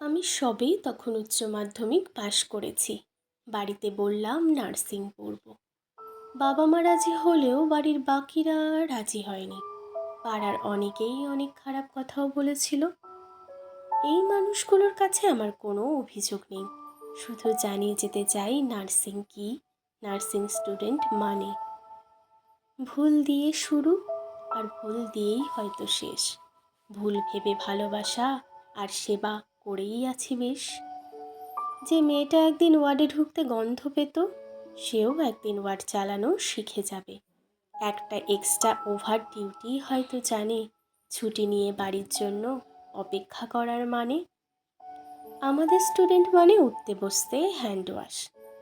আমি সবেই তখন উচ্চ মাধ্যমিক পাশ করেছি। বাড়িতে বললাম নার্সিং পড়ব। বাবা মা রাজি হলেও বাড়ির বাকিরা রাজি হয়নি। পাড়ার অনেকেই অনেক খারাপ কথাও বলেছিল। এই মানুষগুলোর কাছে আমার কোনো অভিযোগ নেই, শুধু জানিয়ে যেতে চাই নার্সিং কি, নার্সিং স্টুডেন্ট মানে ভুল দিয়ে শুরু, আর ভুল দিয়েই হয়তো শেষ। ভুল ভেবে ভালোবাসা আর সেবা করেই আছি বেশ। যে মেয়েটা একদিন ওয়ার্ডে ঢুকতে গন্ধ পেত, সেও একদিন ওয়ার্ড চালানো শিখে যাবে। একটা এক্সট্রা ওভার ডিউটি হয়তো জানে ছুটি নিয়ে বাড়ির জন্য অপেক্ষা করার মানে। আমাদের স্টুডেন্ট মানে উঠতে বসতে হ্যান্ড ওয়াশ,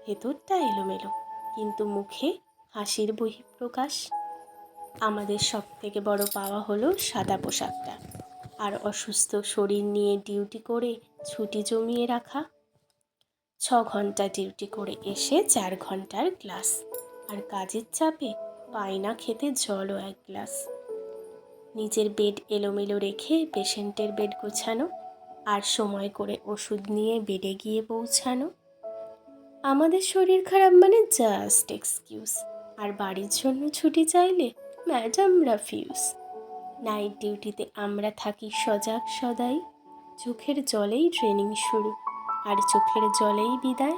ভেতরটা এলোমেলো কিন্তু মুখে হাসির বহিঃপ্রকাশ। আমাদের সব থেকে বড় পাওয়া হলো সাদা পোশাকটা, আর অসুস্থ শরীর নিয়ে ডিউটি করে ছুটি জমিয়ে রাখা। 6 ঘন্টা ডিউটি করে এসে 4 ঘন্টার ক্লাস, আর কাজের চাপে পাই না খেতে জলও এক গ্লাস। নিজের বেড এলোমেলো রেখে পেশেন্টের বেড গোছানো, আর সময় করে ওষুধ নিয়ে বেডে গিয়ে পৌঁছানো। আমাদের শরীর খারাপ মানে জাস্ট এক্সকিউজ, আর বাড়ির জন্য ছুটি চাইলে ম্যাডাম রাফিউজ। নাইট ডিউটিতে আমরা থাকি সজাগ সদাই, চোখের জলেই ট্রেনিং শুরু, আর চোখের জলেই বিদায়।